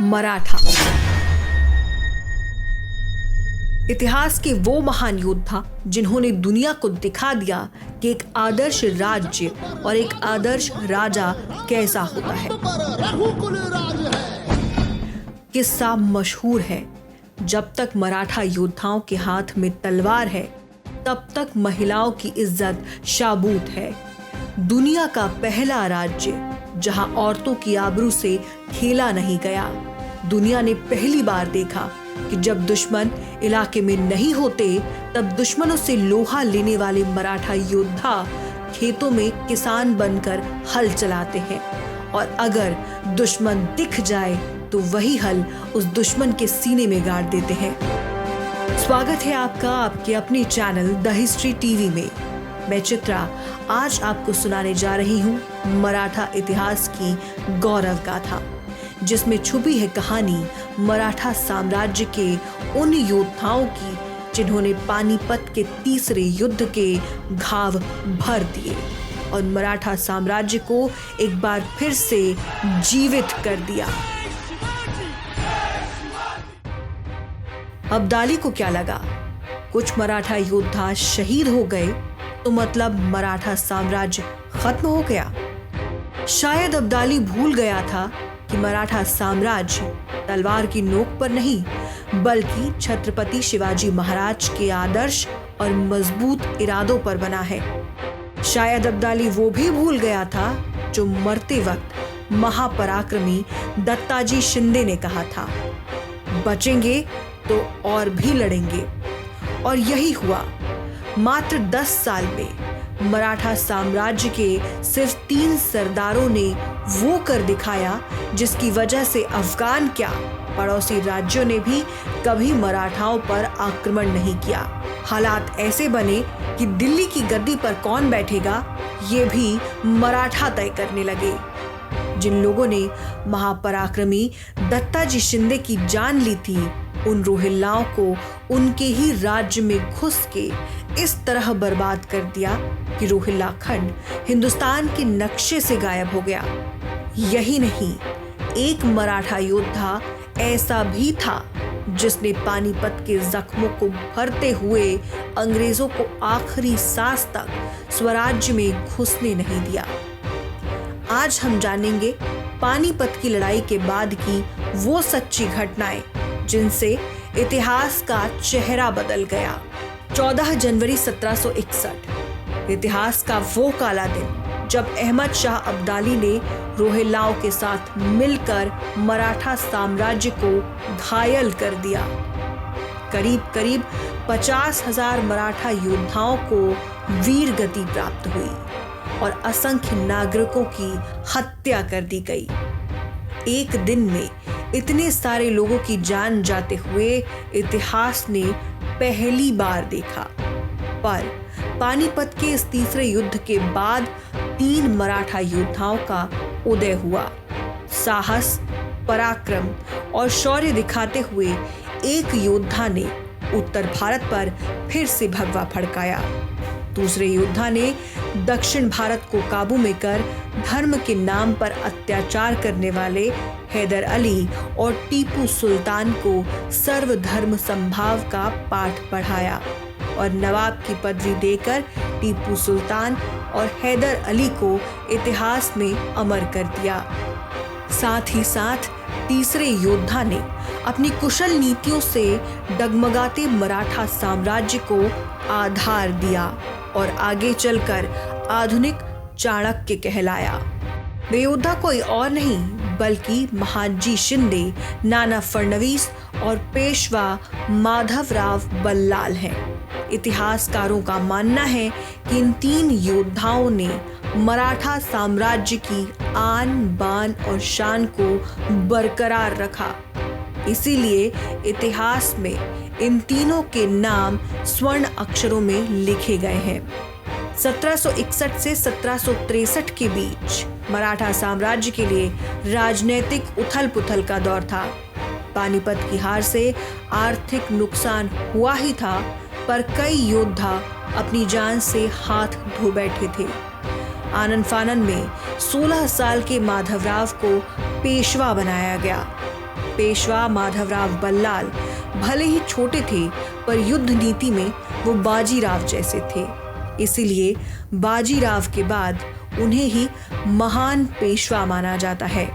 मराठा। इतिहास के वो महान योद्धा जिन्होंने दुनिया को दिखा दिया कि एक आदर्श राज्य और एक आदर्श राजा कैसा होता है। किस्सा मशहूर है, जब तक मराठा योद्धाओं के हाथ में तलवार है तब तक महिलाओं की इज्जत शाबूत है। दुनिया का पहला राज्य जहां औरतों की आबरू से खेला नहीं गया। दुनिया ने पहली बार देखा कि जब दुश्मन इलाके में नहीं होते तब दुश्मनों से लोहा लेने वाले मराठा योद्धा खेतों में किसान बनकर हल चलाते हैं, और अगर दुश्मन दिख जाए तो वही हल उस दुश्मन के सीने में गाड़ देते हैं। स्वागत है आपका आपके अपने चैनल द हिस्ट्री टीवी में। मैं चित्रा आज आपको सुनाने जा रही हूँ मराठा इतिहास की गौरव गाथा, जिसमें छुपी है कहानी मराठा साम्राज्य के उन योद्धाओं की जिन्होंने पानीपत के तीसरे युद्ध के घाव भर दिए और मराठा साम्राज्य को एक बार फिर से जीवित कर दिया। अब्दाली को क्या लगा, कुछ मराठा योद्धा शहीद हो गए तो मतलब मराठा साम्राज्य खत्म हो गया। शायद अब्दाली भूल गया था कि मराठा साम्राज्य तलवार की नोक पर नहीं बल्कि छत्रपति शिवाजी महाराज के आदर्श और मजबूत इरादों पर बना है। शायद अब्दाली वो भी भूल गया था जो मरते वक्त महापराक्रमी दत्ताजी शिंदे ने कहा था, बचेंगे तो और भी लड़ेंगे। और यही हुआ। मात्र 10 साल में मराठा साम्राज्य के सिर्फ 3 सरदारों ने वो कर दिखाया जिसकी वजह से अफगान क्या पड़ोसी राज्यों ने भी कभी मराठाओं पर आक्रमण नहीं किया। हालात ऐसे बने कि दिल्ली की गद्दी पर कौन बैठेगा ये भी मराठा तय करने लगे। जिन लोगों ने महापराक्रमी दत्ताजी शिंदे की जान ली थी, उन रोहिल्लाओं को उनके ही राज्य में घुस के इस तरह बर्बाद कर दिया कि रोहिल्ला खंड हिंदुस्तान के नक्शे से गायब हो गया। यही नहीं, एक मराठा योद्धा ऐसा भी था जिसने पानीपत के जख्मों को भरते हुए अंग्रेजों को आखिरी सांस तक स्वराज्य में घुसने नहीं दिया। आज हम जानेंगे पानीपत की लड़ाई के बाद की वो सच्ची घटनाएं जिनसे इतिहास का चेहरा बदल गया। 14 जनवरी 1761 इतिहास का वो काला दिन जब अहमद शाह अब्दाली ने रोहिल्लाओं के साथ मिलकर मराठा साम्राज्य को घायल कर दिया। करीब करीब 50,000 मराठा योद्धाओं को वीर गति प्राप्त हुई और असंख्य नागरिकों की हत्या कर दी गई। एक दिन में इतने सारे लोगों की जान जाते हुए इतिहास ने पहली बार देखा। पर पानीपत के इस तीसरे युद्ध के बाद 3 मराठा योद्धाओं का उदय हुआ। साहस, पराक्रम और शौर्य दिखाते हुए एक योद्धा ने उत्तर भारत पर फिर से भगवा फड़काया। दूसरे योद्धा ने दक्षिण भारत को काबू में कर धर्म के नाम पर अत्याचार करने वाले हैदर अली और टीपू सुल्तान को सर्वधर्म संभाव का पाठ पढ़ाया और नवाब की पदवी देकर टीपू सुल्तान और हैदर अली को इतिहास में अमर कर दिया। साथ ही साथ तीसरे योद्धा ने अपनी कुशल नीतियों से डगमगाते मराठा साम्राज्य को आधार दिया और आगे चलकर आधुनिक चाणक्य कहलाया। वे योद्धा कोई और नहीं बल्कि महादजी शिंदे, नाना फडणवीस और पेशवा माधवराव बल्लाल हैं। इतिहासकारों का मानना है कि इन 3 योद्धाओं ने मराठा साम्राज्य की आन बान और शान को बरकरार रखा। इसीलिए इतिहास में इन तीनों के नाम स्वर्ण अक्षरों में लिखे गए हैं। 1761 से 1763 के बीच मराठा साम्राज्य के लिए राजनीतिक उथल-पुथल का दौर था। पानीपत की हार से आर्थिक नुकसान हुआ ही था, पर कई योद्धा अपनी जान से हाथ धो बैठे थे। आनन फानन में 16 साल के माधवराव को पेशवा बनाया गया। पेशवा माधवराव बल्लाल भले ही छोटे थे, पर युद्ध नीति में वो बाजीराव जैसे थे। इसीलिए बाजीराव के बाद उन्हें ही महान पेशवा माना जाता है।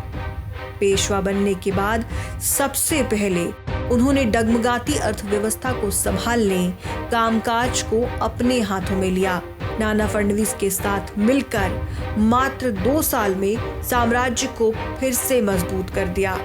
पेशवा बनने के बाद सबसे पहले उन्होंने डगमगाती अर्थव्यवस्था को संभालने, कामकाज को अपने हाथों में लिया। नाना फडणवीस के साथ मिलकर मात्र 2 साल में साम्राज्य को फिर से मजबूत कर दिया।